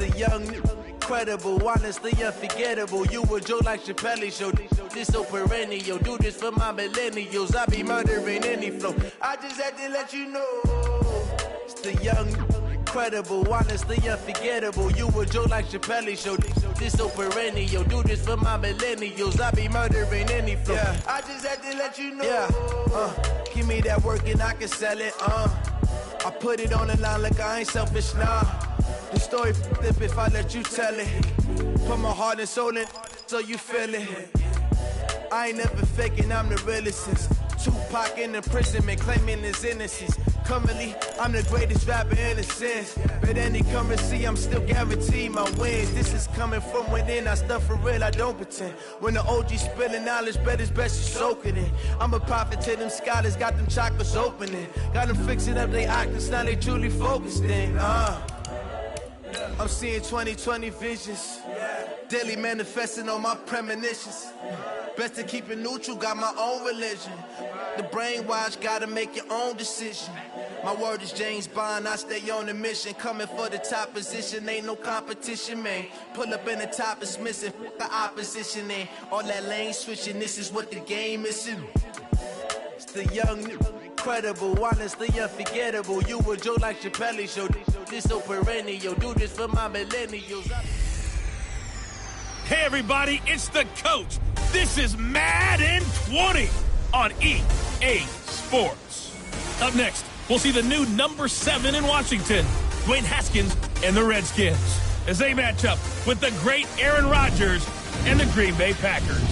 the young, incredible, honestly unforgettable. You a joke like Chappelle show. This so perennial. Do this for my millennials. I be murdering any flow. I just had to let you know. It's the young, incredible, honestly unforgettable. You a joke like Chappelle show. This so perennial. Do this for my millennials. I be murdering any flow. Yeah. I just had to let you know. Yeah. Give me that work and I can sell it. I put it on the line like I ain't selfish, nah. The story flip if I let you tell it. Put my heart and soul in so you feel it. I ain't never faking, I'm the realest since Tupac in imprisonment, claiming his innocence. Currently, I'm the greatest rapper in a sense. But any currency, I'm still guaranteed my wins. This is coming from within, I stuff for real, I don't pretend. When the OG spilling knowledge, bet it's best you soak it in. I'm a prophet to them scholars, got them chakras opening. Got them fixing up they octaves, now they truly focused in. I'm seeing 2020 visions. Daily manifesting on my premonitions. Best to keep it neutral, got my own religion. The brainwash, gotta make your own decision. My word is James Bond, I stay on the mission. Coming for the top position, ain't no competition, man. Pull up in the top, it's missing, the opposition ain't. All that lane switching, this is what the game is. It's the young, incredible, honestly unforgettable. You a joke like Chappelle show. This so perennial, do this for my millennials. Hey everybody, it's the coach. This is Madden 20 on EA Sports. Up next, we'll see the new number 7 in Washington, Dwayne Haskins and the Redskins, as they match up with the great Aaron Rodgers and the Green Bay Packers.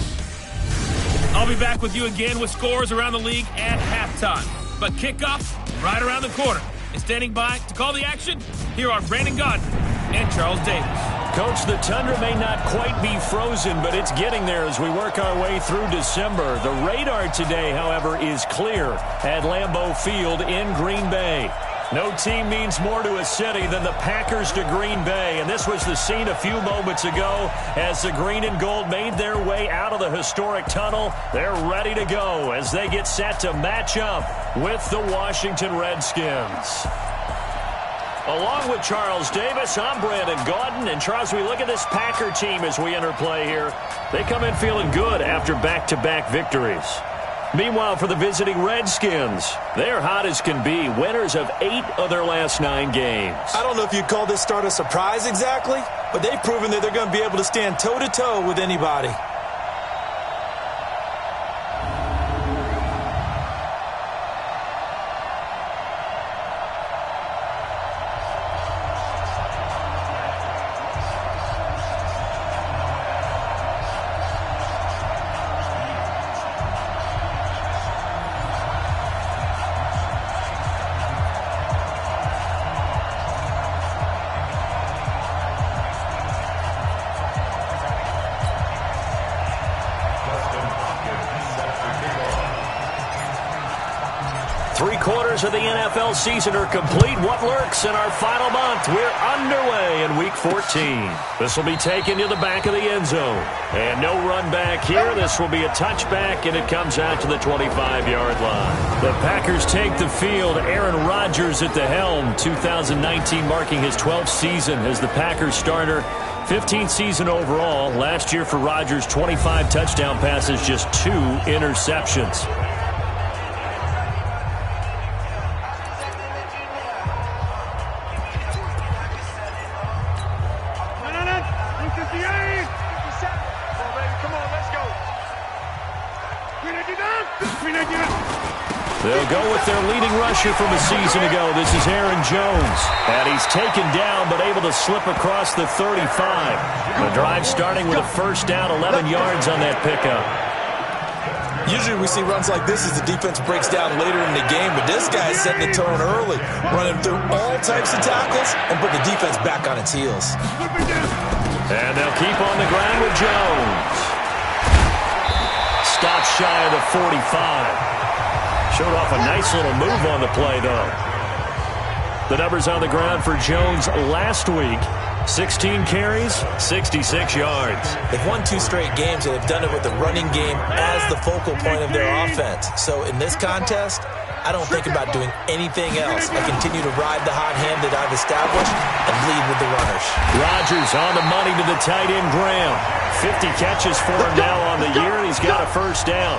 I'll be back with you again with scores around the league at halftime. But kickoff right around the corner. And standing by to call the action, here are Brandon Gaudin and Charles Davis. Coach, the tundra may not quite be frozen, but it's getting there as we work our way through December. The radar today, however, is clear at Lambeau Field in Green Bay. No team means more to a city than the Packers to Green Bay, and this was the scene a few moments ago as the green and gold made their way out of the historic tunnel. They're ready to go as they get set to match up with the Washington Redskins. Along with Charles Davis, I'm Brandon Gaudin. And Charles, we look at this Packer team as we enter play here. They come in feeling good after back-to-back victories. Meanwhile, for the visiting Redskins, they're hot as can be, winners of 8 of their last 9 games. I don't know if you'd call this start a surprise exactly, but they've proven that they're going to be able to stand toe-to-toe with anybody. Of the NFL season are complete. What lurks in our final month? We're underway in Week 14. This will be taken to the back of the end zone. And no run back here. This will be a touchback, and it comes out to the 25-yard line. The Packers take the field. Aaron Rodgers at the helm. 2019 marking his 12th season as the Packers starter. 15th season overall. Last year for Rodgers, 25 touchdown passes, just 2 interceptions. They'll go with their leading rusher from a season ago. This is Aaron Jones. And he's taken down but able to slip across the 35. The drive starting with a first down, 11 yards on that pickup. Usually we see runs like this as the defense breaks down later in the game, but this guy is setting the tone early, running through all types of tackles and put the defense back on its heels. And they'll keep on the ground with Jones. Stops shy of the 45. Showed off a nice little move on the play, though. The numbers on the ground for Jones last week. 16 carries, 66 yards. They've won 2 straight games, and they've done it with the running game as the focal point of their offense. So in this contest, I don't think about doing anything else. I continue to ride the hot hand that I've established and lead with the runners. Rodgers on the money to the tight end, Graham. 50 catches for him now on the year, and he's got a first down.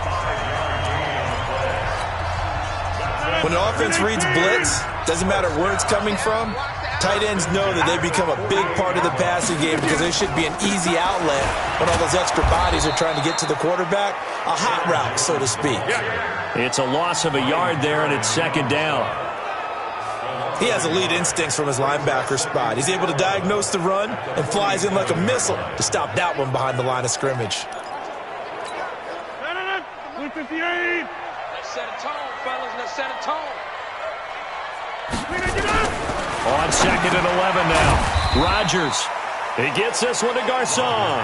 When an offense reads blitz, doesn't matter where it's coming from, tight ends know that they become a big part of the passing game because they should be an easy outlet when all those extra bodies are trying to get to the quarterback. A hot route, so to speak. It's a loss of a yard there, and it's second down. He has elite instincts from his linebacker spot. He's able to diagnose the run and flies in like a missile to stop that one behind the line of scrimmage. Let's set a tone, fellas. Let's set a tone. On second and 11 now. Rodgers. He gets this one to Garcon.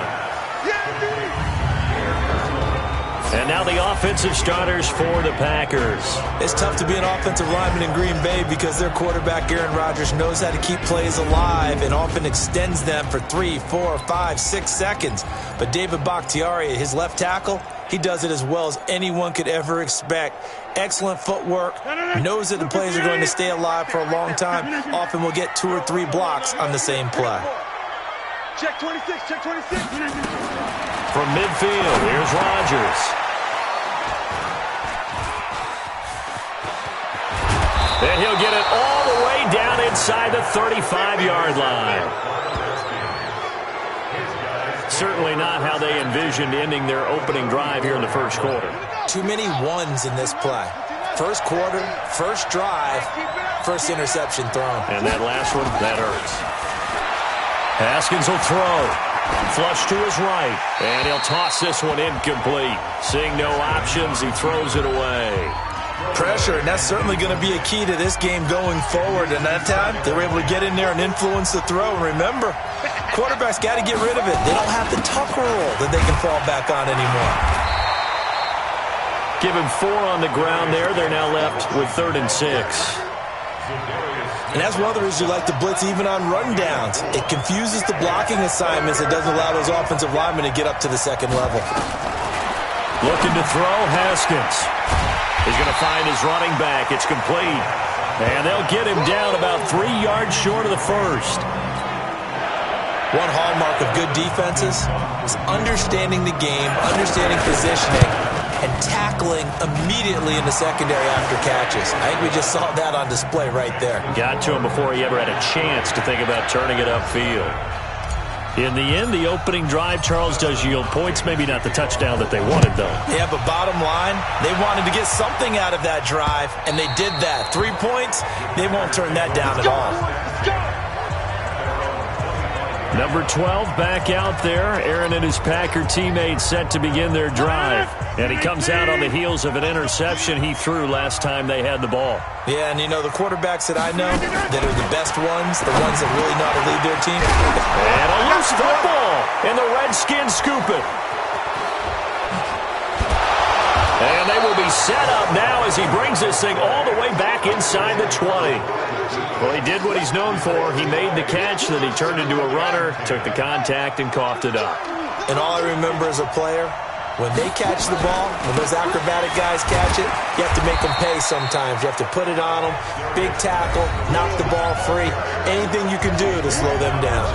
And now the offensive starters for the Packers. It's tough to be an offensive lineman in Green Bay because their quarterback, Aaron Rodgers, knows how to keep plays alive and often extends them for 3, 4, 5, 6 seconds. But David Bakhtiari, his left tackle, he does it as well as anyone could ever expect. Excellent footwork, knows that the plays are going to stay alive for a long time. Often will get 2 or 3 blocks on the same play. Check 26, check 26. From midfield, here's Rodgers. And he'll get it all the way down inside the 35-yard line. Certainly not how they envisioned ending their opening drive here in the first quarter. Too many ones in this play. First quarter, first drive, first interception thrown. And that last one, that hurts. Haskins will throw. Flush to his right. And he'll toss this one incomplete. Seeing no options, he throws it away. Pressure, and that's certainly going to be a key to this game going forward. And that time, they were able to get in there and influence the throw. And remember, quarterbacks got to get rid of it. They don't have the tuck roll that they can fall back on anymore. Give him 4 on the ground there. They're now left with 3rd and 6. And that's one of the reasons you like to blitz even on rundowns. It confuses the blocking assignments. It doesn't allow those offensive linemen to get up to the second level. Looking to throw, Haskins. He's going to find his running back. It's complete. And they'll get him down about 3 yards short of the first. One hallmark of good defenses is understanding the game, understanding positioning, and tackling immediately in the secondary after catches. I think we just saw that on display right there. Got to him before he ever had a chance to think about turning it upfield. In the end, the opening drive, Charles, does yield points. Maybe not the touchdown that they wanted, though. Yeah, but bottom line, they wanted to get something out of that drive, and they did that. 3 points, they won't turn that down at all. Number 12 back out there. Aaron and his Packer teammates set to begin their drive. And he comes out on the heels of an interception he threw last time they had the ball. Yeah, and you know, the quarterbacks that I know that are the best ones, the ones that really know how to lead their team. And a loose football, and the Redskins scoop it. And they will be set up now as he brings this thing all the way back inside the 20. Well, he did what he's known for. He made the catch, then he turned into a runner, took the contact, and coughed it up. And all I remember as a player, when they catch the ball, when those acrobatic guys catch it, you have to make them pay sometimes. You have to put it on them, big tackle, knock the ball free, anything you can do to slow them down.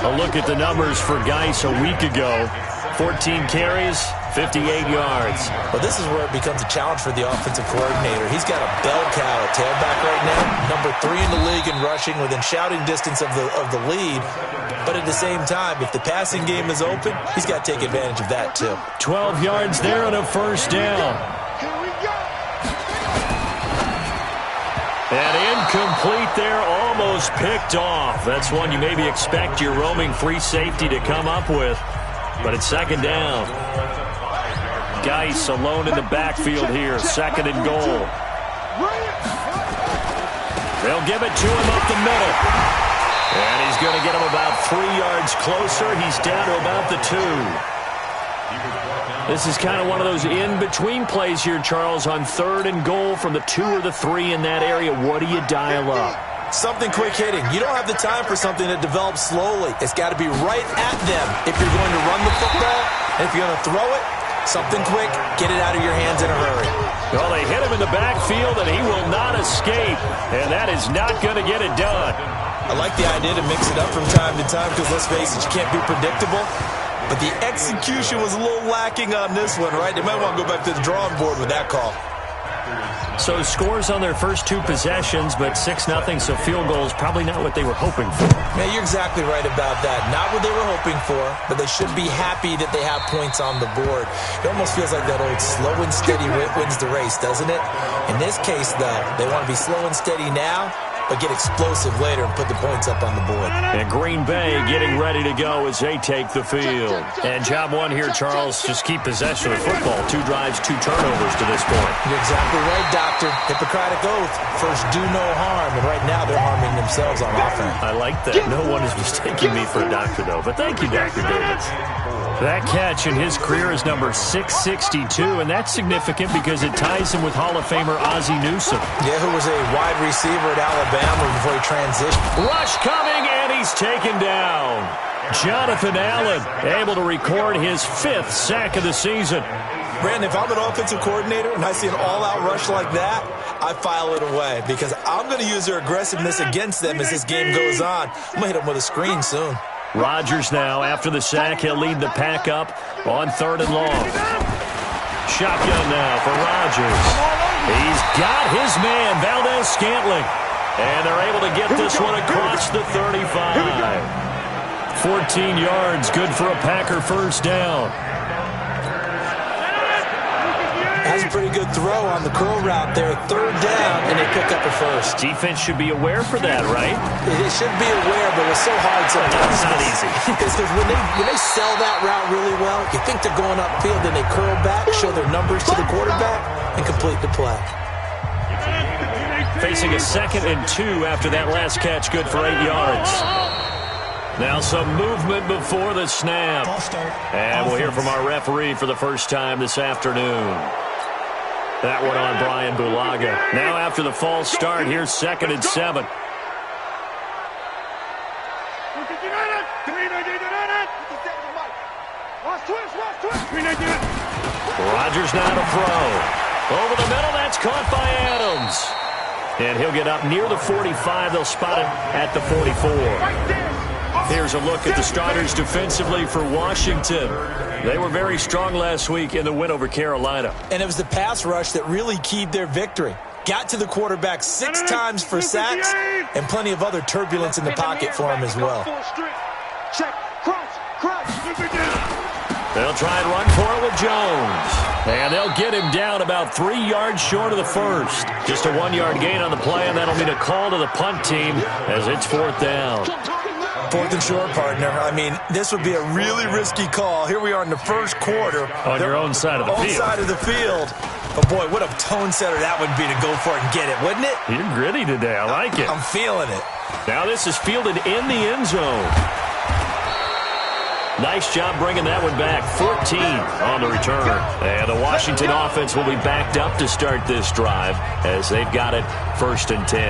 A look at the numbers for Geis a week ago. 14 carries, 58 yards. Well, this is where it becomes a challenge for the offensive coordinator. He's got a bell cow at tailback right now, number 3 in the league in rushing, within shouting distance of the lead. But at the same time, if the passing game is open, he's got to take advantage of that too. 12 yards there and a first down. And incomplete there, almost picked off. That's one you maybe expect your roaming free safety to come up with. But it's second down. Geis alone in the backfield here, 2nd and goal. They'll give it to him up the middle. And he's going to get him about 3 yards closer. He's down to about the 2. This is kind of one of those in-between plays here, Charles, on 3rd and goal from the 2 or the 3 in that area. What do you dial up? Something quick hitting. You don't have the time for something that develops slowly. It's got to be right at them if you're going to run the football. And if you're going to throw it, Something quick, get it out of your hands in a hurry. Well, they hit him in the backfield, and he will not escape. And that is not going to get it done. I like the idea to mix it up from time to time because, let's face it, you can't be predictable. But the execution was a little lacking on this one, right? They might want to go back to the drawing board with that call. So scores on their first 2 possessions, but 6-0, so field goal is probably not what they were hoping for. Yeah, you're exactly right about that. Not what they were hoping for, but they should be happy that they have points on the board. It almost feels like that old slow and steady wins the race, doesn't it? In this case, though, they want to be slow and steady now, but get explosive later and put the points up on the board. And Green Bay getting ready to go as they take the field. And job one here, Charles, just keep possession of the football. 2 drives, 2 turnovers to this point. You're exactly right, Doctor. Hippocratic oath. First, do no harm. And right now, they're harming themselves on offense. I like that. No one is mistaking me for a doctor, though. But thank you, Dr. Davis. That catch in his career is number 662, and that's significant because it ties him with Hall of Famer Ozzie Newsome. Yeah, who was a wide receiver at Alabama before he transitioned. Rush coming, and he's taken down. Jonathan Allen able to record his 5th sack of the season. Brandon, if I'm an offensive coordinator and I see an all-out rush like that, I file it away because I'm going to use their aggressiveness against them as this game goes on. I'm going to hit them with a screen soon. Rodgers now, after the sack, he'll lead the pack up on 3rd and long. Shotgun now for Rodgers. He's got his man, Valdez-Scantling. And they're able to get this one across the 35. 14 yards, good for a Packer first down. That's a pretty good throw on the curl route there. 3rd down, and they pick up a first. Defense should be aware for that, right? They should be aware, but it's so hard sometimes. It's not easy. Because when they sell that route really well, you think they're going upfield, then they curl back, show their numbers to the quarterback, and complete the play. Facing a 2nd and 2 after that last catch, good for 8 yards. Now some movement before the snap. And we'll hear from our referee for the first time this afternoon. That one on Brian Bulaga. Now after the false start, here's 2nd and 7. Rodgers now to throw. Over the middle, that's caught by Adams. And he'll get up near the 45. They'll spot it at the 44. Here's a look at the starters defensively for Washington. They were very strong last week in the win over Carolina. And it was the pass rush that really keyed their victory. Got to the quarterback 6 times for sacks and plenty of other turbulence in the pocket for him as well. They'll try and run for it with Jones. And they'll get him down about 3 yards short of the first. Just a 1-yard gain on the play, and that'll mean a call to the punt team as it's 4th down. 4th and short, partner. I mean, this would be a really risky call. Here we are in the first quarter. On your own side of the field. Own side of the field. But, boy, what a tone setter that would be to go for it and get it, wouldn't it? You're gritty today. I like it. I'm feeling it. Now this is fielded in the end zone. Nice job bringing that one back. 14 on the return. And the Washington offense will be backed up to start this drive as they've got it 1st and 10.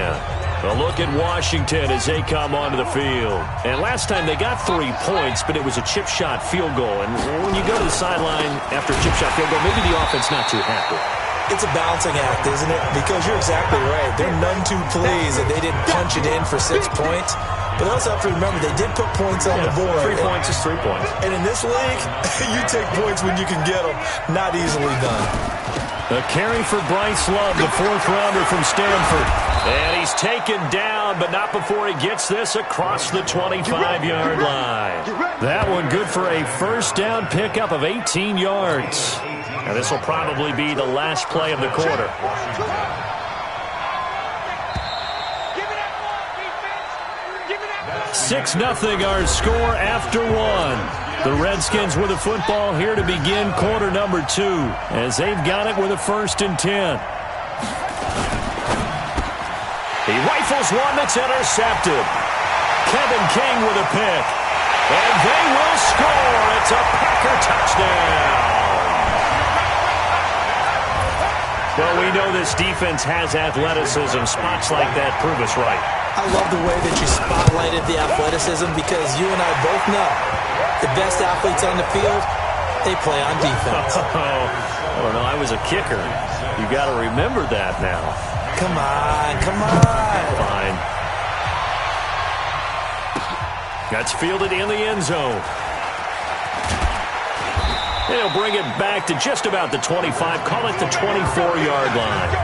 A look at Washington as they come onto the field. And last time they got 3 points, but it was a chip shot field goal. And when you go to the sideline after a chip shot field goal, maybe the offense not too happy. It's a balancing act, isn't it? Because you're exactly right. They're none too pleased that they didn't punch it in for 6 points. But also have to remember, they did put points on the board. 3 points is 3 points. And in this league, you take points when you can get them. Not easily done. A carry for Bryce Love, the 4th rounder from Stanford. And he's taken down, but not before he gets this across the 25-yard line. That one good for a first down pickup of 18 yards. And this will probably be the last play of the quarter. 6-0 our score after 1. The Redskins with the football here to begin quarter number 2 as they've got it with a 1st and 10. He rifles one that's intercepted. Kevin King with a pick. And they will score. It's a Packer touchdown. Well, we know this defense has athleticism. Spots like that prove us right. I love the way that you spotlighted the athleticism because you and I both know the best athletes on the field, they play on defense. I don't know. I was a kicker. You got to remember that now. Come on, come on. Fine. That's fielded in the end zone. They'll bring it back to just about the 25. Call it the 24-yard line.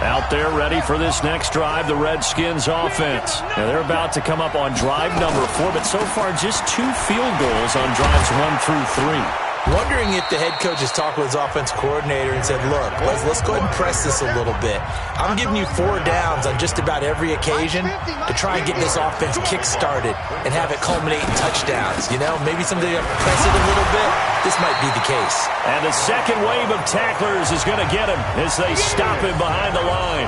Out there ready for this next drive, the Redskins offense. Now they're about to come up on drive number 4, but so far just 2 field goals on drives 1 through 3. Wondering if the head coach has talked with his offensive coordinator and said, look, let's go ahead and press this a little bit. I'm giving you 4 downs on just about every occasion to try and get this offense kick-started and have it culminate in touchdowns. You know, maybe somebody to press it a little bit. This might be the case. And the second wave of tacklers is going to get him as they stop him behind the line.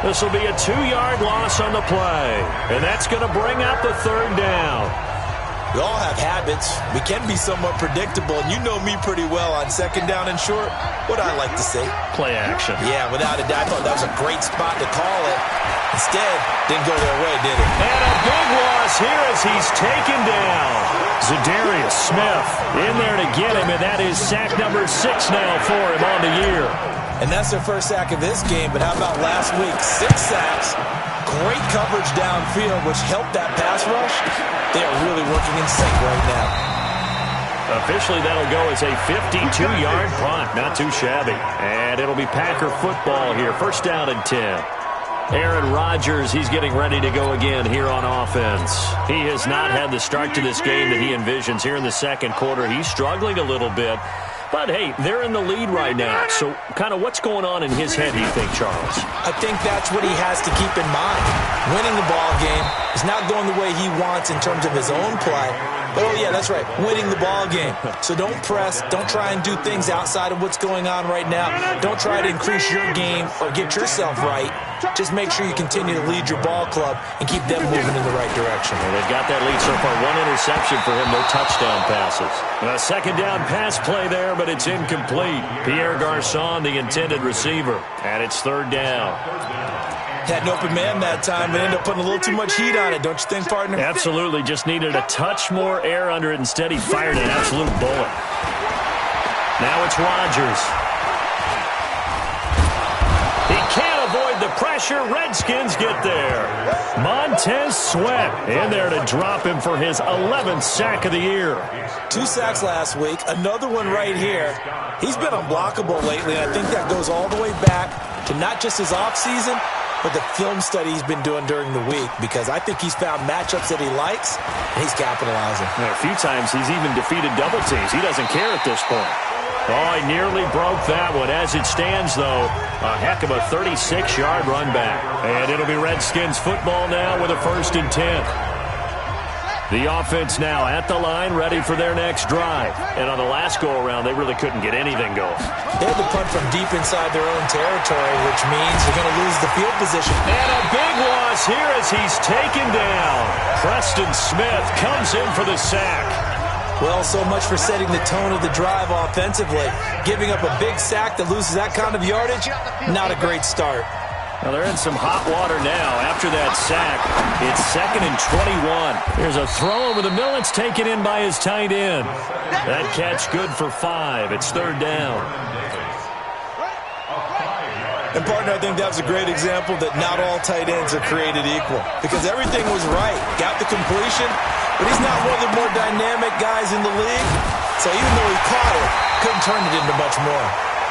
This will be a 2-yard loss on the play, and that's going to bring up a 3rd down. We all have habits. We can be somewhat predictable, and you know me pretty well on 2nd down and short. What I like to say? Play action. Yeah, without a doubt. I thought that was a great spot to call it. Instead, didn't go their way, did it? And a big loss here as he's taken down. Za'Darius Smith in there to get him, and that is sack number 6 now for him on the year. And that's their first sack of this game, but how about last week? 6 sacks. Great coverage downfield, which helped that pass rush. They are really working in sync right now. Officially, that'll go as a 52-yard punt. Not too shabby. And it'll be Packer football here. 1st down and 10. Aaron Rodgers, he's getting ready to go again here on offense. He has not had the start to this game that he envisions here in the 2nd quarter. He's struggling a little bit. But, hey, they're in the lead right now. So, kind of what's going on in his head, do you think, Charles? I think that's what he has to keep in mind. Winning the ball game is not going the way he wants in terms of his own play. But, oh, yeah, that's right, winning the ball game. So don't press. Don't try and do things outside of what's going on right now. Don't try to increase your game or get yourself right. Just make sure you continue to lead your ball club and keep them moving in the right direction. Well, they've got that lead so far. 1 interception for him, no touchdown passes. A 2nd down pass play there, but it's incomplete. Pierre Garçon, the intended receiver, and it's 3rd down. Had an open man that time, but ended up putting a little too much heat on it, don't you think, partner? Absolutely. Just needed a touch more air under it. Instead, he fired an absolute bullet. Now it's Rodgers. He can't avoid the pressure. Redskins get there. Montez Sweat in there to drop him for his 11th sack of the year. 2 sacks last week, another one right here. He's been unblockable lately, and I think that goes all the way back to not just his offseason, but the film study he's been doing during the week, because I think he's found matchups that he likes, and he's capitalizing. Yeah, a few times he's even defeated double teams. He doesn't care at this point. Oh, he nearly broke that one. As it stands, though, a heck of a 36-yard run back. And it'll be Redskins football now with a 1st and 10. The offense now at the line, ready for their next drive. And on the last go-around, they really couldn't get anything going. They had to punt from deep inside their own territory, which means they're going to lose the field position. And a big loss here as he's taken down. Preston Smith comes in for the sack. Well, so much for setting the tone of the drive offensively. Giving up a big sack that loses that kind of yardage, not a great start. Well, they're in some hot water now after that sack. It's 2nd and 21. There's a throw over the middle. It's taken in by his tight end. That catch good for 5. It's 3rd down. And, partner, I think that was a great example that not all tight ends are created equal, because everything was right. Got the completion, but he's not one of the more dynamic guys in the league. So even though he caught it, couldn't turn it into much more.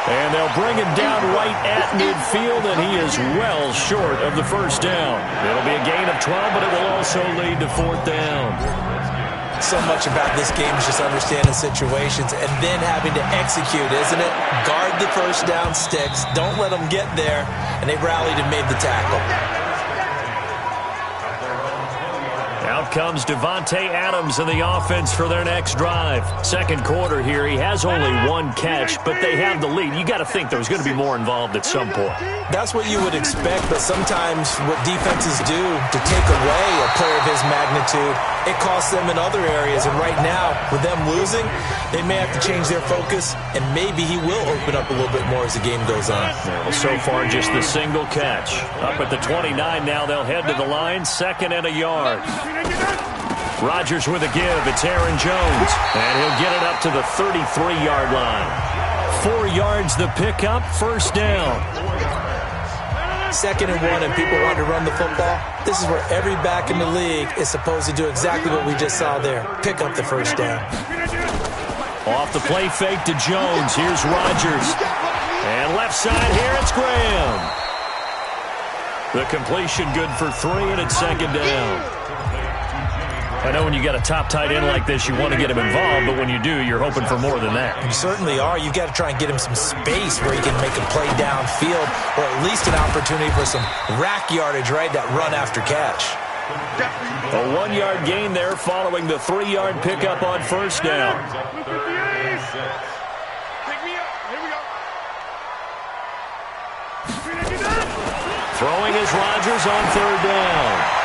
And they'll bring him down right at midfield, and he is well short of the 1st down. It'll be a gain of 12, but it will also lead to 4th down. So much about this game is just understanding situations and then having to execute, isn't it? Guard the 1st down sticks. Don't let them get there. And they rallied and made the tackle. Out comes Devontae Adams in the offense for their next drive. 2nd quarter here. He has only 1 catch, but they have the lead. You got to think there's going to be more involved at some point. That's what you would expect, but sometimes what defenses do to take away a player of his magnitude, it costs them in other areas. And right now, with them losing, they may have to change their focus, and maybe he will open up a little bit more as the game goes on. Well, so far, just the single catch. Up at the 29 now, they'll head to the line, 2nd and a yard. Rodgers with a give. It's Aaron Jones. And he'll get it up to the 33-yard line. 4 yards the pickup, first down. 2nd and 1 and people want to run the football. This is where every back in the league is supposed to do exactly what we just saw there. Pick up the first down. Off the play fake to Jones. Here's Rodgers. And left side here, it's Graham. The completion good for 3, and it's 2nd down. I know when you got a top tight end like this, you want to get him involved, but when you do, you're hoping for more than that. You certainly are. You've got to try and get him some space where he can make a play downfield, or at least an opportunity for some rack yardage, right? That run after catch. A 1-yard gain there following the 3-yard pickup on first down. Throwing is Rodgers on 3rd down.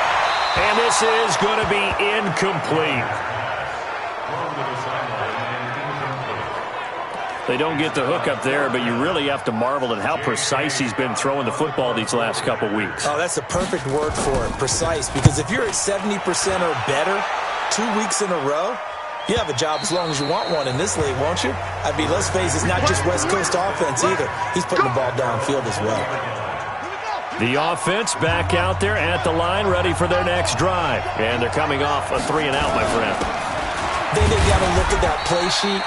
And this is going to be incomplete. They don't get the hook up there, but you really have to marvel at how precise he's been throwing the football these last couple weeks. Oh, that's the perfect word for it, precise. Because if you're at 70% or better 2 weeks in a row, you have a job as long as you want one in this league, won't you? I mean, let's face it, it's not just West Coast offense either. He's putting the ball downfield as well. The offense back out there at the line, ready for their next drive. And they're coming off a 3-and-out, my friend. Then they've got to look at that play sheet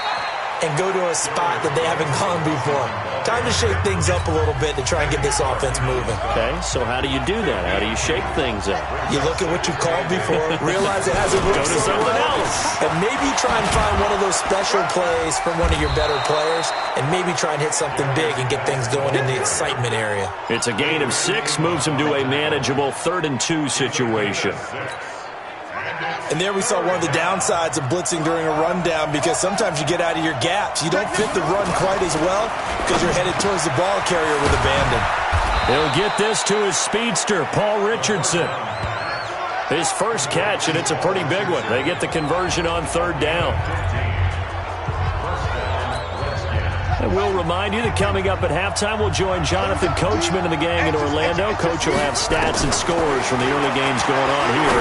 and go to a spot that they haven't gone before. Time to shake things up a little bit to try and get this offense moving. Okay, so how do you do that? How do you shake things up? You look at what you called before, realize it hasn't worked. Go to something else. And maybe try and find one of those special plays from one of your better players, and maybe try and hit something big and get things going in the excitement area. It's a gain of 6, moves them to a manageable 3rd and 2 situation. And there we saw one of the downsides of blitzing during a rundown, because sometimes you get out of your gaps. You don't fit the run quite as well because you're headed towards the ball carrier with abandon. He'll get this to his speedster, Paul Richardson. His first catch, and it's a pretty big one. They get the conversion on 3rd down. And we'll remind you that coming up at halftime, we'll join Jonathan Coachman and the gang in Orlando. Coach will have stats and scores from the early games going on here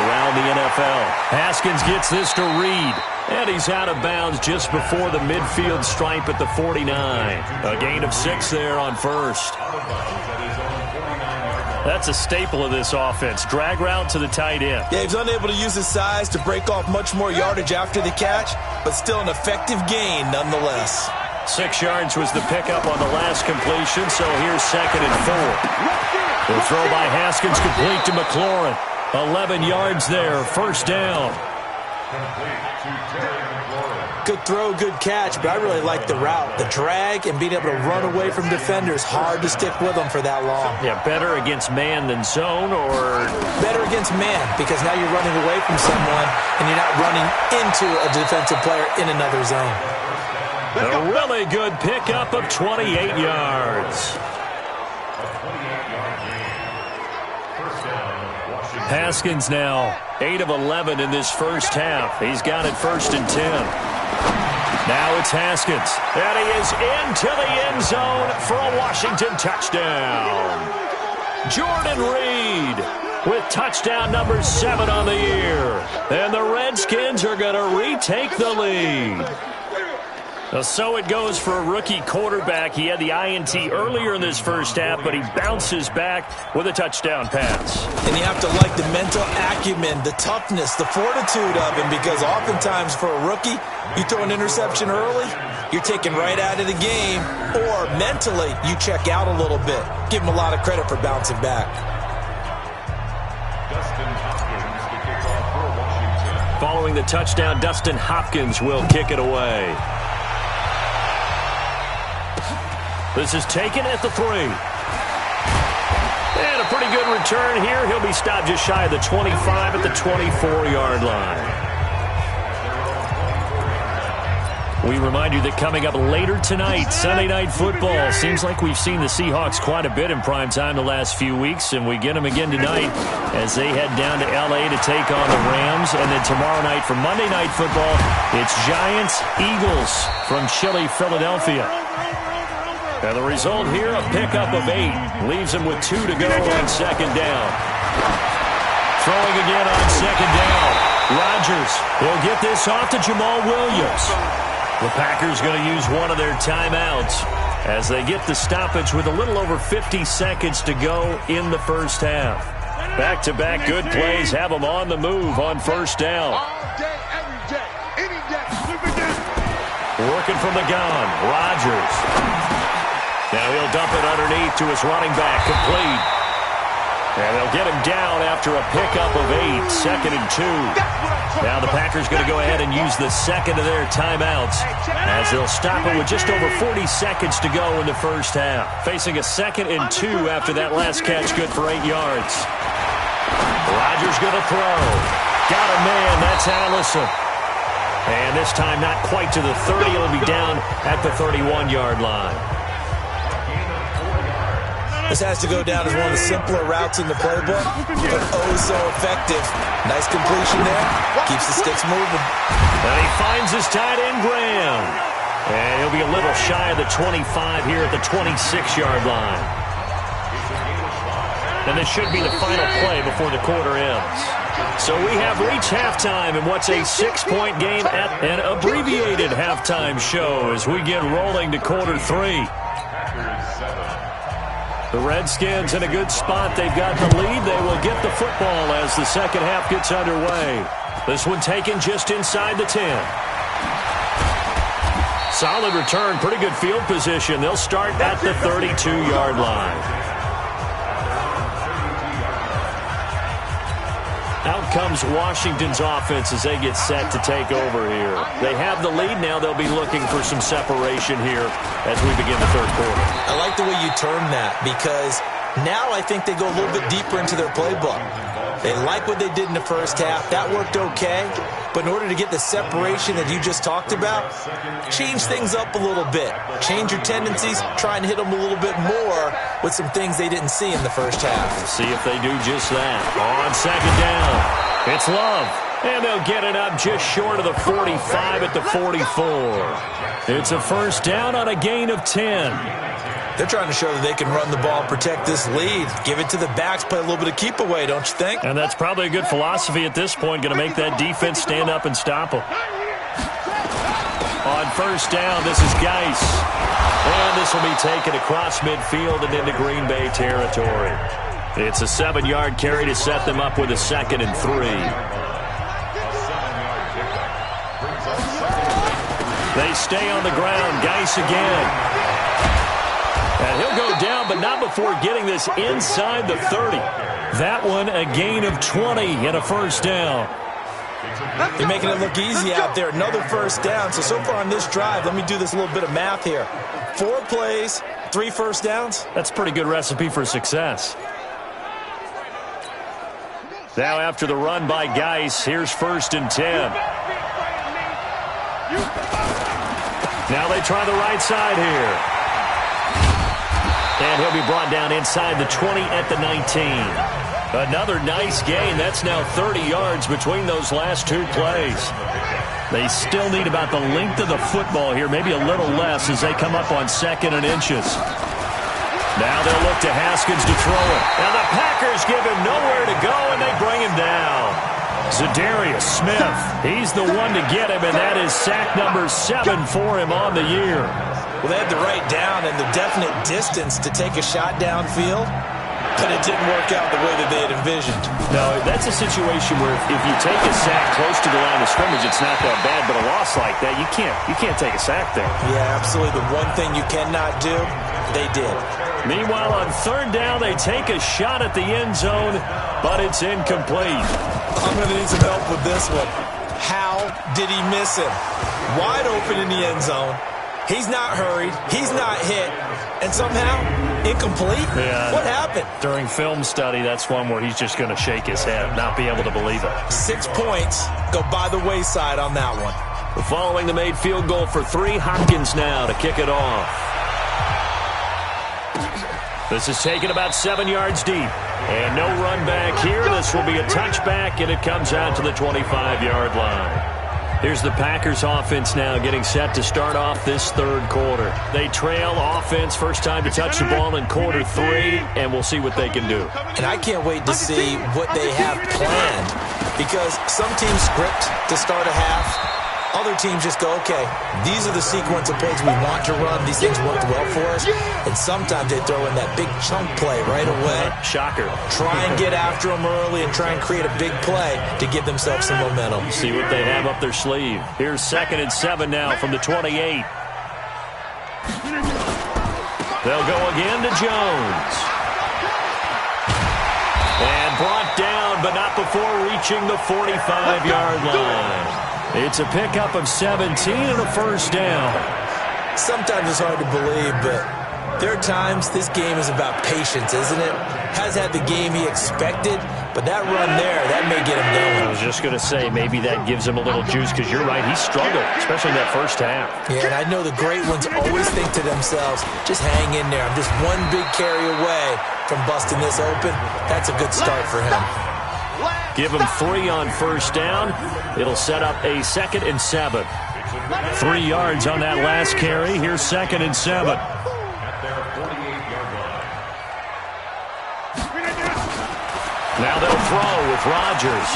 around the NFL. Haskins gets this to Reed, and he's out of bounds just before the midfield stripe at the 49. A gain of 6 there on first. That's a staple of this offense. Drag route to the tight end. Yeah, he's unable to use his size to break off much more yardage after the catch, but still an effective gain nonetheless. 6 yards was the pickup on the last completion, so here's 2nd and 4. The throw by Haskins complete to McLaurin. 11 yards there, first down. Good throw, good catch, but I really like the route. The drag and being able to run away from defenders, hard to stick with them for that long. Yeah, better against man than zone, or? Better against man, because now you're running away from someone and you're not running into a defensive player in another zone. A really good pickup of 28 yards. Haskins now 8 of 11 in this first half. He's got it 1st and 10. Now it's Haskins, and he is into the end zone for a Washington touchdown. Jordan Reed with touchdown number 7 on the year. And the Redskins are going to retake the lead. So it goes for a rookie quarterback. He had the INT earlier in this first half, but he bounces back with a touchdown pass. And you have to like the mental acumen, the toughness, the fortitude of him, because oftentimes for a rookie, you throw an interception early, you're taken right out of the game, or mentally you check out a little bit. Give him a lot of credit for bouncing back. Following the touchdown, Dustin Hopkins will kick it away. This is taken at the 3. And a pretty good return here. He'll be stopped just shy of the 25 at the 24-yard line. We remind you that coming up later tonight, Sunday Night Football. Seems like we've seen the Seahawks quite a bit in prime time the last few weeks, and we get them again tonight as they head down to L.A. to take on the Rams. And then tomorrow night for Monday Night Football, it's Giants-Eagles from chilly Philadelphia. And the result here, a pickup of 8. Leaves them with 2 to go on 2nd down. Throwing again on 2nd down. Rodgers, he'll get this off to Jamal Williams. The Packers going to use one of their timeouts as they get the stoppage with a little over 50 seconds to go in the first half. Back-to-back good plays have them on the move on first down. All day, every day, any day. Working from the gun, Rodgers. Now he'll dump it underneath to his running back, complete. And they'll get him down after a pickup of 8, 2nd and 2. Now the Packers going to go ahead and use the second of their timeouts as they'll stop it with just over 40 seconds to go in the first half. Facing a 2nd and 2 after that last catch, good for 8 yards. Rodgers going to throw. Got a man, that's Allison. And this time not quite to the 30, it'll be down at the 31-yard line. This has to go down as one of the simpler routes in the playbook, but oh so effective. Nice completion there. Keeps the sticks moving. And he finds his tight end, Graham. And he'll be a little shy of the 25 here at the 26-yard line. And this should be the final play before the quarter ends. So we have reached halftime in what's a 6-point game at an abbreviated halftime show as we get rolling to quarter 3. The Redskins in a good spot. They've got the lead. They will get the football as the second half gets underway. This one taken just inside the 10. Solid return. Pretty good field position. They'll start at the 32-yard line. Out comes Washington's offense as they get set to take over here. They have the lead now. They'll be looking for some separation here as we begin the third quarter. I like the way you term that because now I think they go a little bit deeper into their playbook. They like what they did in the first half. That worked okay. But in order to get the separation that you just talked about, change things up a little bit. Change your tendencies. Try and hit them a little bit more with some things they didn't see in the first half. We'll see if they do just that. On second down, it's Love. And they'll get it up just short of the 45 at the 44. It's a first down on a gain of 10. They're trying to show that they can run the ball, protect this lead. Give it to the backs, play a little bit of keep away, don't you think? And that's probably a good philosophy at this point, going to make that defense stand up and stop them. On first down, this is Geis. And this will be taken across midfield and into Green Bay territory. It's a 7-yard carry to set them up with a 2nd and 3. They stay on the ground. Geis again. And he'll go down, but not before getting this inside the 30. That one a gain of 20 and a first down. They're making it look easy out there. Another first down. So far on this drive, let me do this little bit of math here. 4 plays, 3 first downs. That's a pretty good recipe for success. Now after the run by Geis, here's 1st and 10. Now they try the right side here. And he'll be brought down inside the 20 at the 19. Another nice gain. That's now 30 yards between those last 2 plays. They still need about the length of the football here, maybe a little less as they come up on 2nd and inches. Now they'll look to Haskins to throw it. And the Packers give him nowhere to go, and they bring him down. Za'Darius Smith, he's the one to get him, and that is sack number 7 for him on the year. Well, they had the right down and the definite distance to take a shot downfield, but it didn't work out the way that they had envisioned. No, that's a situation where if you take a sack close to the line of scrimmage, it's not that bad, but a loss like that, you can't take a sack there. Yeah, absolutely. The one thing you cannot do, they did. Meanwhile, on 3rd down, they take a shot at the end zone, but it's incomplete. I'm going to need some help with this one. How did he miss him? Wide open in the end zone. He's not hurried. He's not hit. And somehow, incomplete? Yeah. What happened? During film study, that's one where he's just going to shake his head, not be able to believe it. 6 points go by the wayside on that one. Following the made field goal for 3, Hopkins now to kick it off. This is taken about 7 yards deep. And no run back here. This will be a touchback, and it comes out to the 25-yard line. Here's the Packers offense now getting set to start off this third quarter. They trail offense, first time to touch the ball in quarter 3, and we'll see what they can do. And I can't wait to see what they have planned because some teams script to start a half. Other teams just go, okay, these are the sequence of plays we want to run. These things worked well for us. And sometimes they throw in that big chunk play right away. Shocker. Try and get after them early and try and create a big play to give themselves some momentum. See what they have up their sleeve. Here's 2nd and 7 now from the 28. They'll go again to Jones. And brought down, but not before reaching the 45-yard line. It's a pickup of 17 and a first down. Sometimes it's hard to believe, but there are times this game is about patience, isn't it? Has had the game he expected, but that run there, that may get him going. I was just going to say, maybe that gives him a little juice, because you're right, he struggled, especially in that first half. Yeah, and I know the great ones always think to themselves, just hang in there. I'm just one big carry away from busting this open. That's a good start for him. Give him 3 on first down. It'll set up a 2nd and 7. 3 yards on that last carry. Here's 2nd and 7. Now they'll throw with Rodgers.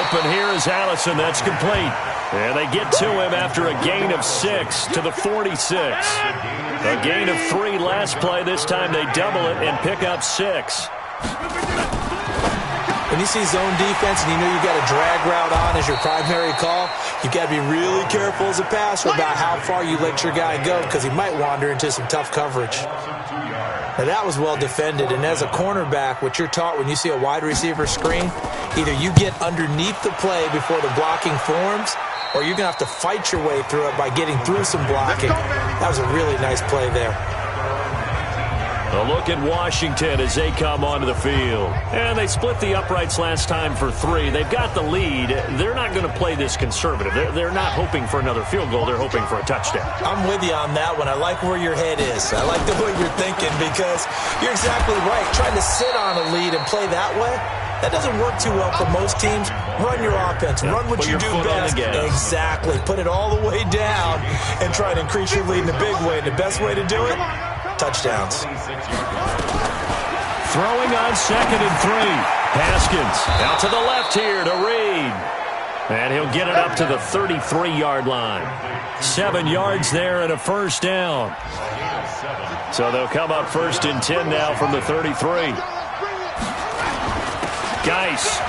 Open here is Allison. That's complete. And they get to him after a gain of 6 to the 46. A gain of 3 last play. This time they double it and pick up 6. When you see zone defense and you know you've got a drag route on as your primary call, you've got to be really careful as a passer about how far you let your guy go, because he might wander into some tough coverage. Now that was well defended, and as a cornerback, what you're taught when you see a wide receiver screen, either you get underneath the play before the blocking forms, or you're going to have to fight your way through it by getting through some blocking. That was a really nice play there. A look at Washington as they come onto the field. And they split the uprights last time for 3. They've got the lead. They're not going to play this conservative. They're not hoping for another field goal. They're hoping for a touchdown. I'm with you on that one. I like where your head is. I like the way you're thinking, because you're exactly right. Trying to sit on a lead and play that way, that doesn't work too well for most teams. Run your offense. Run what you do best. Exactly. Put it all the way down and try to increase your lead in a big way. And the best way to do it, touchdowns. Throwing on 2nd and 3. Haskins out to the left here to Reed. And he'll get it up to the 33-yard line. 7 yards there and a first down. So they'll come up 1st and 10 now from the 33. Geis.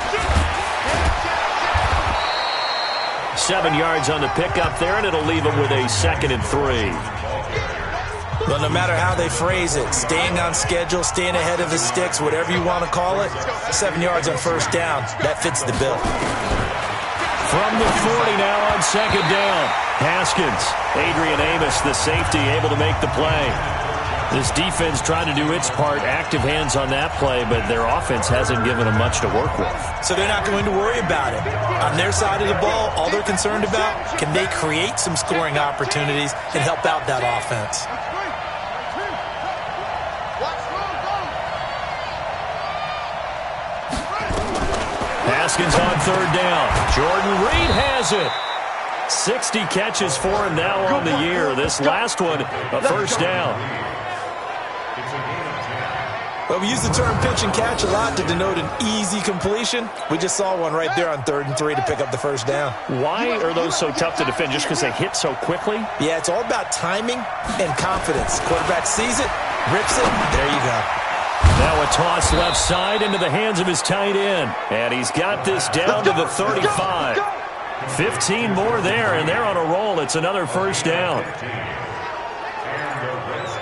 7 yards on the pickup there, and it'll leave him with a 2nd and 3. Well, no matter how they phrase it, staying on schedule, staying ahead of the sticks, whatever you want to call it, 7 yards on first down, that fits the bill. From the 40 now on 2nd down. Haskins, Adrian Amos, the safety, able to make the play. This defense trying to do its part, active hands on that play, but their offense hasn't given them much to work with. So they're not going to worry about it. On their side of the ball, all they're concerned about, can they create some scoring opportunities and help out that offense? Haskins on 3rd down. Jordan Reed has it. 60 catches for him now on the year. This last one, a first down. Well, we use the term pitch and catch a lot to denote an easy completion. We just saw one right there on 3rd and 3 to pick up the first down. Why are those so tough to defend? Just because they hit so quickly? Yeah, it's all about timing and confidence. Quarterback sees it, rips it, there you go. Now a toss left side into the hands of his tight end. And he's got this down to the 35. 15 more there, and they're on a roll. It's another first down.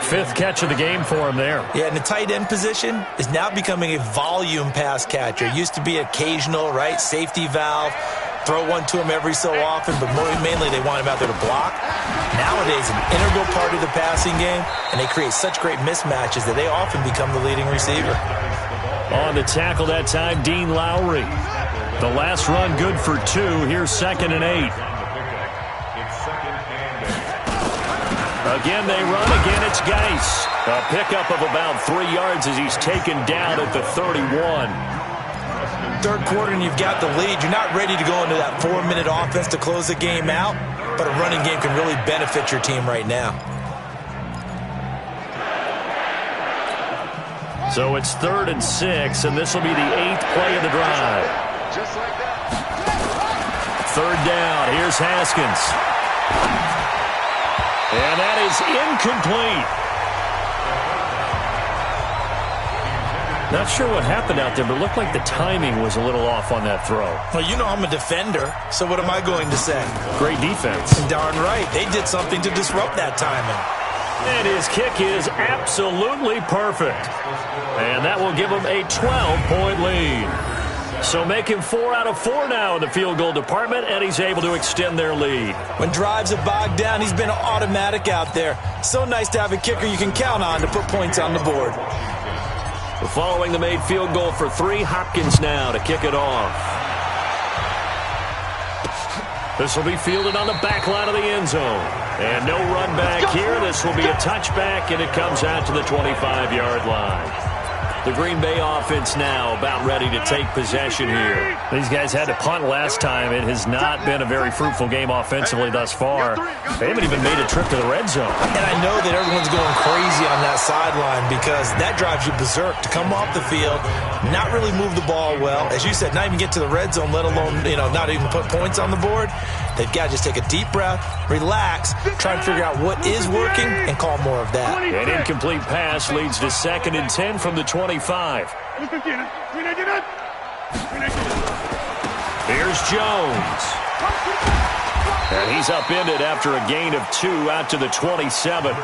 5th catch of the game for him there. Yeah, and the tight end position is now becoming a volume pass catcher. It used to be occasional, right? Safety valve. Throw one to him every so often, but mainly they want him out there to block. Nowadays, an integral part of the passing game, and they create such great mismatches that they often become the leading receiver. On the tackle that time, Dean Lowry. The last run good for 2. Here's 2nd and 8. Again, they run. Again, it's Geis. A pickup of about 3 yards as he's taken down at the 31. 3rd quarter and you've got the lead. You're not ready to go into that 4-minute offense to close the game out, but a running game can really benefit your team right now. So it's 3rd and 6, and this will be the 8th play of the drive. Just like that. third down. Here's Haskins. And that is incomplete. Not sure what happened out there, but it looked like the timing was a little off on that throw. Well, you know I'm a defender, so what am I going to say? Great defense. Darn right. They did something to disrupt that timing. And his kick is absolutely perfect. And that will give him a 12-point lead. So make him 4 out of 4 now in the field goal department, and he's able to extend their lead. When drives are bogged down, he's been automatic out there. So nice to have a kicker you can count on to put points on the board. Following the made field goal for 3, Hopkins now to kick it off. This will be fielded on the back line of the end zone. And no run back here. This will be a touchback, and it comes out to the 25-yard line. The Green Bay offense now about ready to take possession here. These guys had to punt last time. It has not been a very fruitful game offensively thus far. They haven't even made a trip to the red zone. And I know that everyone's going crazy on that sideline because that drives you berserk to come off the field, not really move the ball well. As you said, not even get to the red zone, let alone, not even put points on the board. They've got to just take a deep breath, relax, try and figure out what is working, and call more of that. An incomplete pass leads to 2nd and 10 from the 25. Here's Jones. And he's upended after a gain of 2 out to the 27.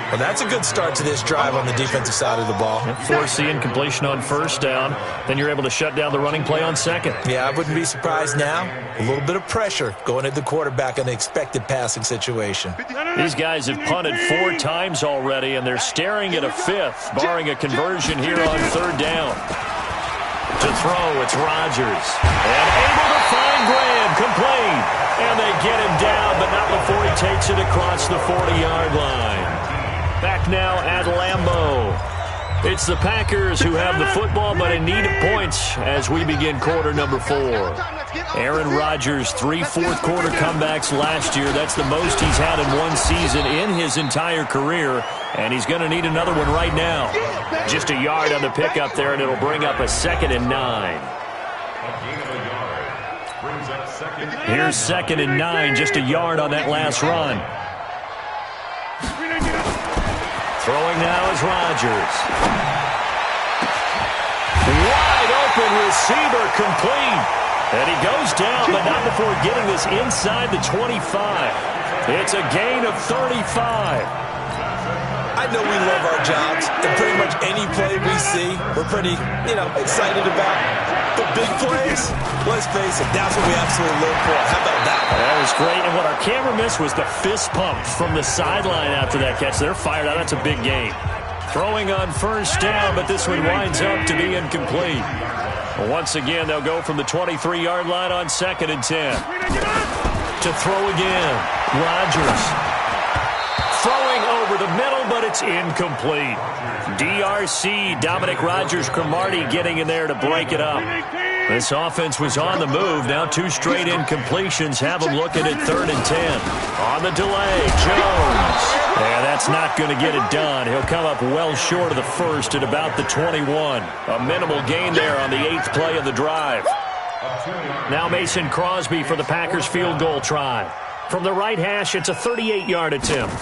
Well, that's a good start to this drive on the defensive side of the ball. Force the incompletion on first down. Then you're able to shut down the running play on second. Yeah, I wouldn't be surprised now. A little bit of pressure going at the quarterback in the expected passing situation. These guys have punted 4 times already, and they're staring at a 5th, barring a conversion here on 3rd down. To throw, it's Rodgers. And able to find Graham, complete. And they get him down, but not before he takes it across the 40-yard line. Back now at Lambeau. It's the Packers who have the football, but in need of points as we begin quarter number 4. Aaron Rodgers, 3 fourth-quarter comebacks last year. That's the most he's had in one season in his entire career, and he's going to need another one right now. Just a yard on the pickup there, and it'll bring up a 2nd and 9. Here's 2nd and 9, just a yard on that last run. Throwing now is Rodgers. Wide open receiver, complete. And he goes down, but not before getting this inside the 25. It's a gain of 35. I know we love our jobs, and pretty much any play we see, we're pretty, excited about. But big plays, let's face it, that's what we absolutely live for. How about that one? That was great, and what our camera missed was the fist pump from the sideline after that catch. They're fired out. That's a big gain. Throwing on first down, but this one winds up to be incomplete. Well, once again, they'll go from the 23-yard line on 2nd and 10. To throw again, Rodgers. Throwing over the middle, but it's incomplete. DRC, Dominic Rodgers-Cromartie getting in there to break it up. This offense was on the move. Now 2 straight incompletions have them looking at 3rd and 10. On the delay, Jones. Yeah, that's not going to get it done. He'll come up well short of the first at about the 21. A minimal gain there on the 8th play of the drive. Now Mason Crosby for the Packers field goal try. From the right hash, it's a 38-yard attempt.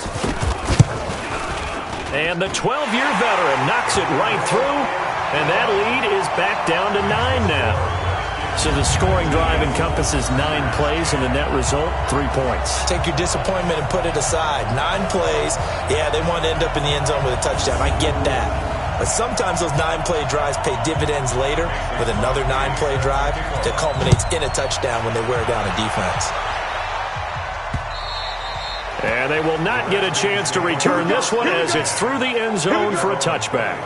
And the 12-year veteran knocks it right through, and that lead is back down to 9 now. So the scoring drive encompasses 9 plays, and the net result, 3 points. Take your disappointment and put it aside. 9 plays, yeah, they want to end up in the end zone with a touchdown. I get that. But sometimes those 9-play drives pay dividends later with another 9-play drive that culminates in a touchdown when they wear down a defense. And they will not get a chance to return this one as it's through the end zone for a touchback.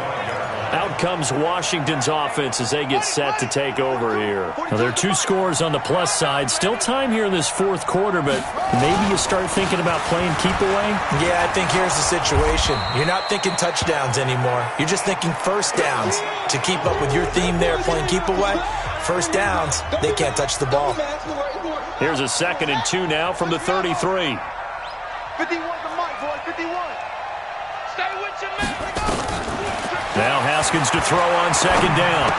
Out comes Washington's offense as they get set to take over here. Now, there are 2 scores on the plus side. Still time here in this 4th quarter, but maybe you start thinking about playing keep away? Yeah, I think here's the situation. You're not thinking touchdowns anymore. You're just thinking first downs. To keep up with your theme there, playing keep away, first downs, they can't touch the ball. Here's a 2nd and 2 now from the 33. 51 to Mike, boy, 51. Stay with your man. Now Haskins to throw on 2nd down.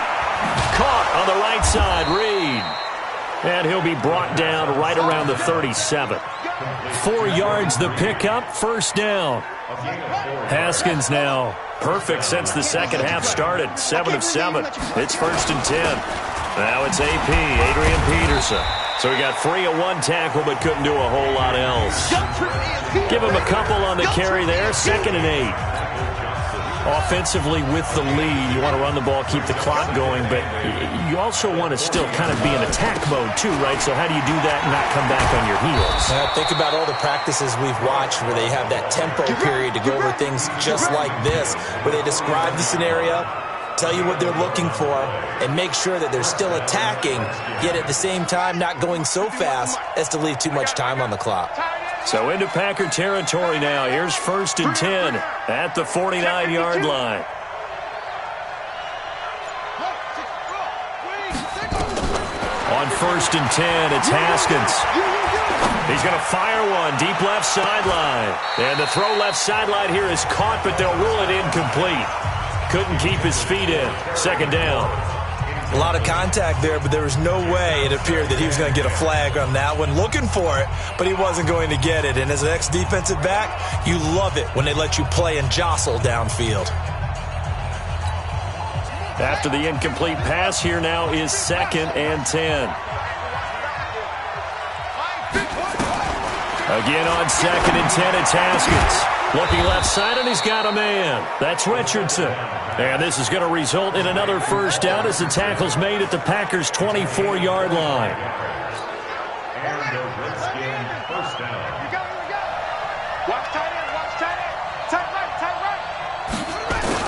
Caught on the right side, Reed. And he'll be brought down right around the 37. 4 yards the pickup, first down. Haskins now perfect since the second half started, 7 of 7. It's 1st and 10. Now it's AP, Adrian Peterson. So he got 3 of 1 tackle, but couldn't do a whole lot else. Give him a couple on the carry there, 2nd and 8. Offensively with the lead, you want to run the ball, keep the clock going, but you also want to still kind of be in attack mode too, right? So how do you do that and not come back on your heels? Think about all the practices we've watched where they have that tempo period to go over things just like this, where they describe the scenario, tell you what they're looking for, and make sure that they're still attacking, yet at the same time not going so fast as to leave too much time on the clock. So into Packer territory now. Here's 1st and 10 at the 49-yard line. On 1st and 10, it's Haskins. He's going to fire one deep left sideline. And the throw left sideline here is caught, but they'll rule it incomplete. Couldn't keep his feet in. 2nd down. A lot of contact there, but there was no way it appeared that he was going to get a flag on that one. Looking for it, but he wasn't going to get it. And as an ex-defensive back, you love it when they let you play and jostle downfield. After the incomplete pass, here now is 2nd and 10. Again on 2nd and 10, it's Haskins. Looking left side, and he's got a man. That's Richardson. And this is going to result in another 1st down as the tackle's made at the Packers' 24-yard line.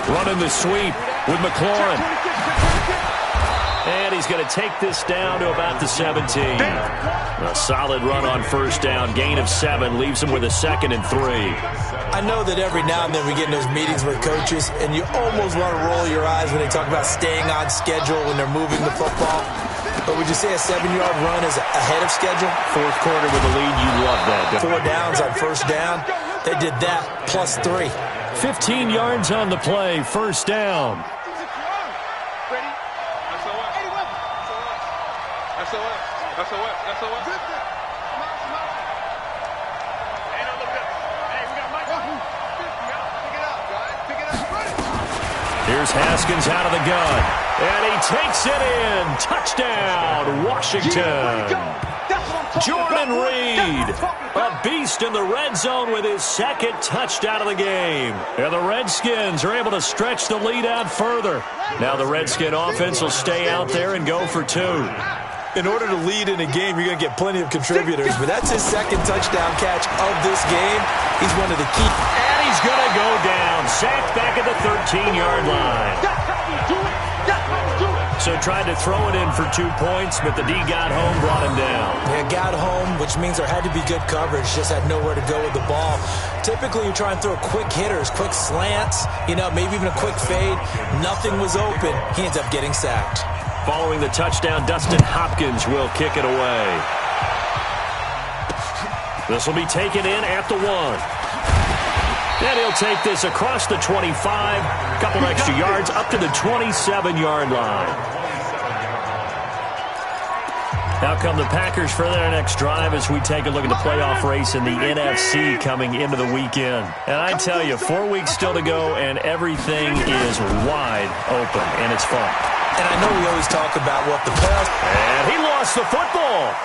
Running the sweep with McLaurin. And he's going to take this down to about the 17. A solid run on 1st down. Gain of 7 leaves him with a 2nd and 3. I know that every now and then we get in those meetings with coaches, and you almost want to roll your eyes when they talk about staying on schedule when they're moving the football. But would you say a 7-yard run is ahead of schedule? 4th quarter with the lead, you love that. 4 downs on 1st down. They did that plus 3. 15 yards on the play, 1st down. Here's Haskins out of the gun. And he takes it in. Touchdown, Washington. Jordan Reed, a beast in the red zone with his 2nd touchdown of the game. And the Redskins are able to stretch the lead out further. Now the Redskin offense will stay out there and go for 2. In order to lead in a game, you're going to get plenty of contributors, but that's his 2nd touchdown catch of this game. He's one of the key. And he's going to go down. Sacked back at the 13-yard line. So tried to throw it in for 2 points, but the D got home, brought him down. Yeah, got home, which means there had to be good coverage. Just had nowhere to go with the ball. Typically, you try and throw quick hitters, quick slants, maybe even a quick fade. Nothing was open. He ends up getting sacked. Following the touchdown, Dustin Hopkins will kick it away. This will be taken in at the 1. And he'll take this across the 25, couple extra yards up to the 27-yard line. Now come the Packers for their next drive as we take a look at the playoff race in the NFC coming into the weekend. And I tell you, 4 weeks still to go, and everything is wide open, and it's fun. And I know we always talk about what the playoffs... And he lost the football.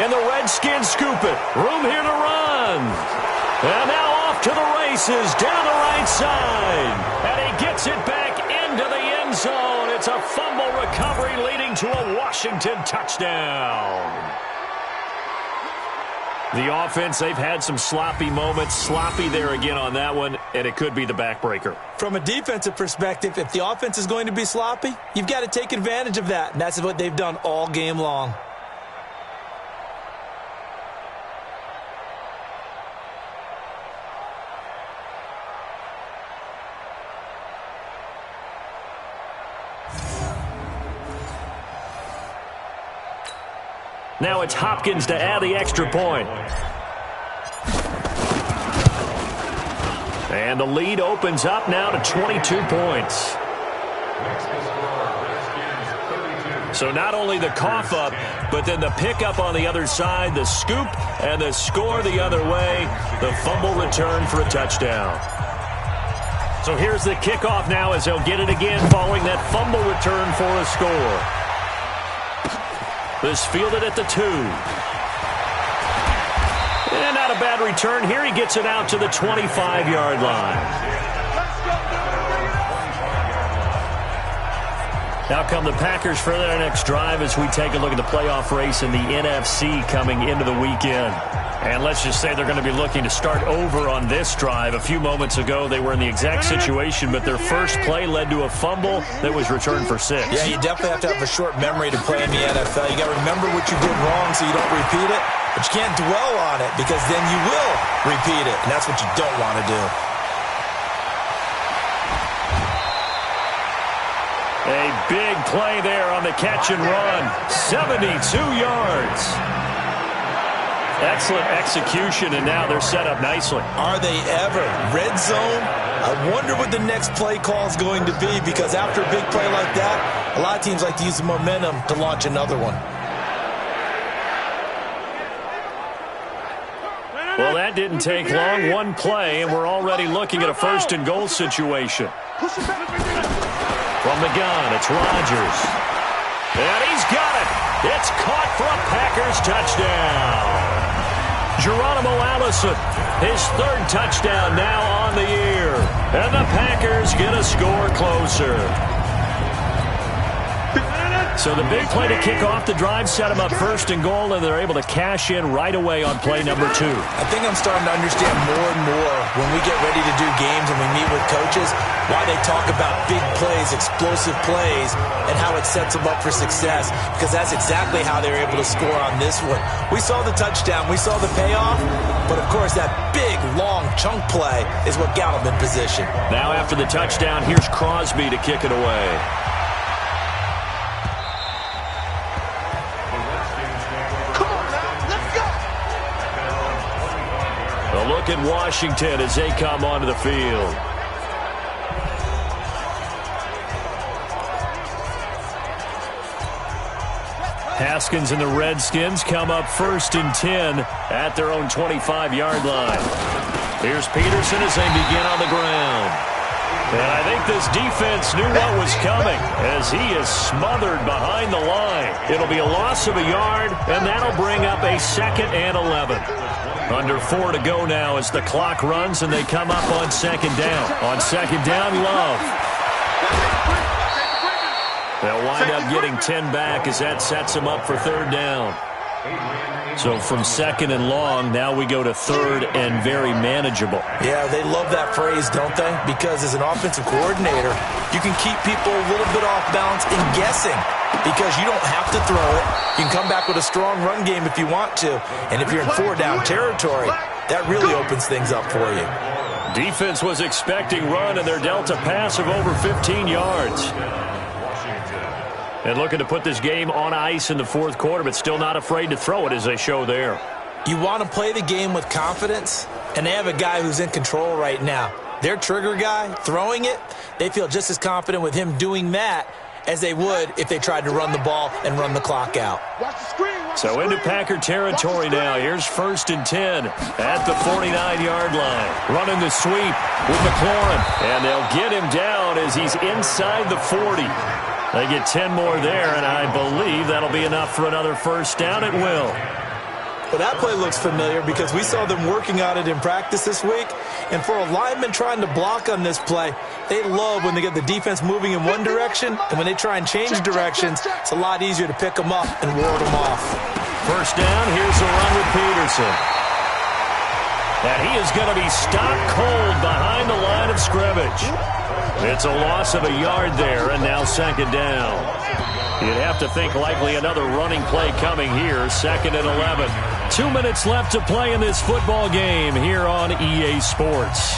And the Redskins scoop it. Room here to run. And now off to the races down the right side. And he gets it back into the end zone. It's a fumble recovery leading to a Washington touchdown. The offense, they've had some sloppy moments. Sloppy there again on that one, and it could be the backbreaker. From a defensive perspective, if the offense is going to be sloppy, you've got to take advantage of that. And that's what they've done all game long. Now it's Hopkins to add the extra point. And the lead opens up now to 22 points. So not only the cough up, but then the pickup on the other side, the scoop, and the score the other way. The fumble return for a touchdown. So here's the kickoff now as they'll get it again following that fumble return for a score. This fielded at the 2. And not a bad return here. He gets it out to the 25-yard line. Now come the Packers for their next drive as we take a look at the playoff race in the NFC coming into the weekend. And let's just say they're going to be looking to start over on this drive. A few moments ago, they were in the exact situation, but their first play led to a fumble that was returned for 6. Yeah, you definitely have to have a short memory to play in the NFL. You got to remember what you did wrong so you don't repeat it, but you can't dwell on it because then you will repeat it, and that's what you don't want to do. A big play there on the catch and run. 72 yards. Excellent execution, and now they're set up nicely. Are they ever? Red zone? I wonder what the next play call is going to be, because after a big play like that, a lot of teams like to use the momentum to launch another one. Well, that didn't take long. One play, and we're already looking at a first-and-goal situation. From the gun, it's Rodgers. And he's got it. It's caught for a Packers touchdown. Geronimo Allison, his 3rd touchdown now on the year. And the Packers get a score closer. So the big play to kick off the drive set them up first and goal, and they're able to cash in right away on play number 2. I think I'm starting to understand more and more when we get ready to do games and we meet with coaches why they talk about big plays, explosive plays, and how it sets them up for success, because that's exactly how they were able to score on this one. We saw the touchdown, we saw the payoff, but of course that big, long chunk play is what got them in position. Now after the touchdown, here's Crosby to kick it away. A look at Washington as they come onto the field. Haskins and the Redskins come up 1st and 10 at their own 25-yard line. Here's Peterson as they begin on the ground. And I think this defense knew what was coming as he is smothered behind the line. It'll be a loss of a yard, and that'll bring up a 2nd and 11. Under 4 to go now as the clock runs, and they come up on 2nd down. On 2nd down, Love. They'll wind up getting 10 back as that sets them up for 3rd down. So from 2nd and long, now we go to 3rd and very manageable. Yeah, they love that phrase, don't they? Because as an offensive coordinator, you can keep people a little bit off balance and guessing, because you don't have to throw it. You can come back with a strong run game if you want to. And if you're in 4-down territory, that really opens things up for you. Defense was expecting run, and they're dealt a pass of over 15 yards. And looking to put this game on ice in the 4th quarter, but still not afraid to throw it as they show there. You want to play the game with confidence, and they have a guy who's in control right now. Their trigger guy, throwing it, they feel just as confident with him doing that as they would if they tried to run the ball and run the clock out. So into Packer territory now. Here's 1st and 10 at the 49-yard line. Running the sweep with McLaurin, and they'll get him down as he's inside the 40. They get 10 more there, and I believe that'll be enough for another 1st down. It will. Well, that play looks familiar because we saw them working on it in practice this week. And for a lineman trying to block on this play, they love when they get the defense moving in one direction, and when they try and change directions, it's a lot easier to pick them up and ward them off. 1st down, here's the run with Peterson. And he is going to be stopped cold behind the line of scrimmage. It's a loss of a yard there, and now 2nd down. You'd have to think likely another running play coming here, 2nd and 11. 2 minutes left to play in this football game here on EA Sports.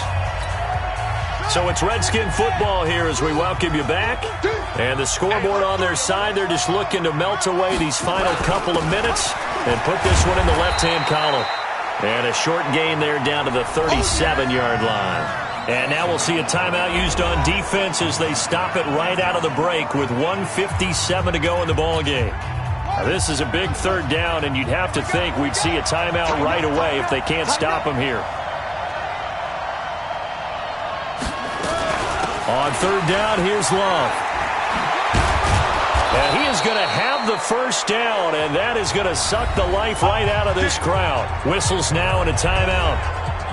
So it's Redskin football here as we welcome you back. And the scoreboard on their side, they're just looking to melt away these final couple of minutes and put this one in the left-hand column. And a short gain there down to the 37-yard line. And now we'll see a timeout used on defense as they stop it right out of the break with 1:57 to go in the ballgame. Now, this is a big third down, and you'd have to think we'd see a timeout right away if they can't stop him here. On third down, here's Love. And he is going to have the first down, and that is going to suck the life right out of this crowd. Whistles now and a timeout.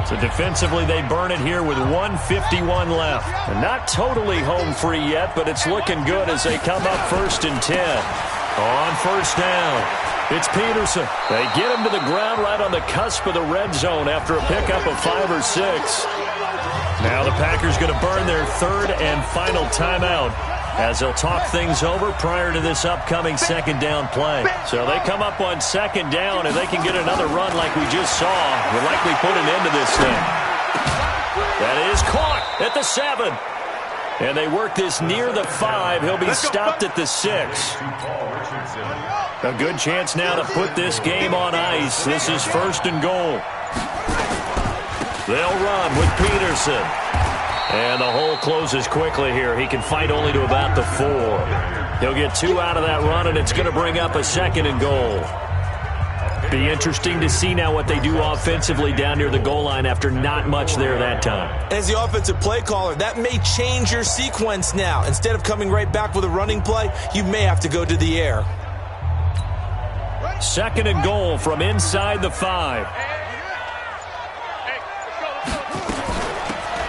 So defensively, they burn it here with 1:51 left. And not totally home free yet, but it's looking good as they come up 1st and 10. On first down, it's Peterson. They get him to the ground right on the cusp of the red zone after a pickup of 5 or 6. Now the Packers going to burn their third and final timeout as they'll talk things over prior to this upcoming second down play. So they come up on second down, and they can get another run like we just saw. Would likely put an end to this thing. That is caught at the 7. And they work this near the 5. He'll be stopped at the 6. A good chance now to put this game on ice. This is 1st and goal. They'll run with Peterson. And the hole closes quickly here. He can fight only to about the 4. He'll get 2 out of that run, and it's going to bring up a 2nd and goal. Be interesting to see now what they do offensively down near the goal line after not much there that time. As the offensive play caller, that may change your sequence now. Instead of coming right back with a running play, you may have to go to the air. 2nd and goal from inside the 5.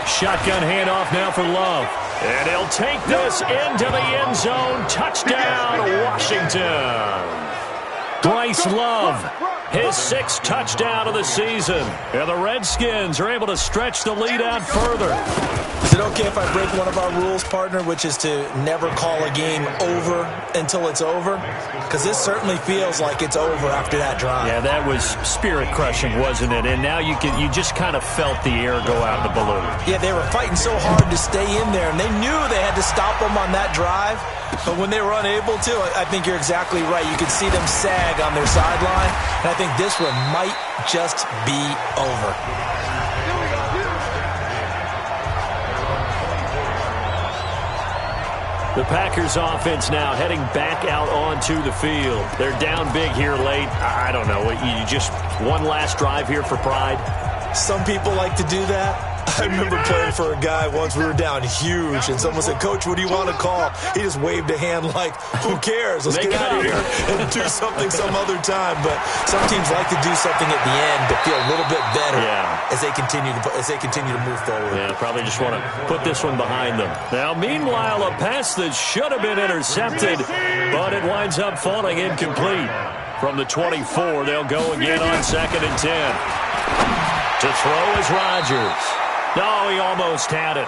Shotgun handoff now for Love. And he'll take this into the end zone. Touchdown, Washington. Bryce Love, his 6th touchdown of the season. And the Redskins are able to stretch the lead out further. Is it okay if I break one of our rules, partner, which is to never call a game over until it's over? Because this certainly feels like it's over after that drive. Yeah, that was spirit-crushing, wasn't it? And now you just kind of felt the air go out of the balloon. Yeah, they were fighting so hard to stay in there, and they knew they had to stop them on that drive. But when they were unable to, I think you're exactly right. You could see them sag on their sideline, and I think this one might just be over. The Packers offense now heading back out onto the field. They're down big here late. I don't know. You just one last drive here for pride? Some people like to do that. I remember playing for a guy once. We were down huge, and someone said, "Coach, what do you want to call?" He just waved a hand like, "Who cares? Let's get out of here and do something some other time." But some teams like to do something at the end to feel a little bit better as they continue to move forward. Yeah, probably just want to put this one behind them. Now, meanwhile, a pass that should have been intercepted, but it winds up falling incomplete. From the 24, they'll go again on 2nd and 10. To throw is Rodgers. No, he almost had it.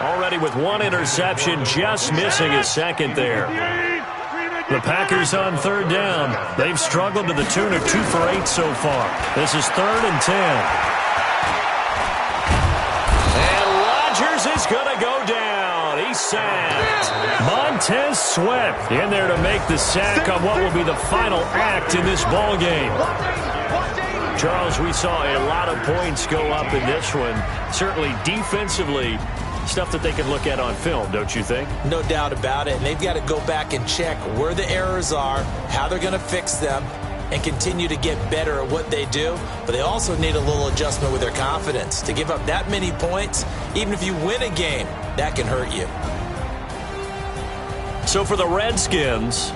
Already with 1 interception, just missing his 2nd there. The Packers on 3rd down. They've struggled to the tune of 2 for 8 so far. This is 3rd and 10. And Rodgers is going to go down. He's sacked. Montez Sweat in there to make the sack on what will be the final act in this ball game. Charles, we saw a lot of points go up in this one. Certainly defensively, stuff that they can look at on film, don't you think? No doubt about it. And they've got to go back and check where the errors are, how they're going to fix them, and continue to get better at what they do. But they also need a little adjustment with their confidence. To give up that many points, even if you win a game, that can hurt you. So for the Redskins,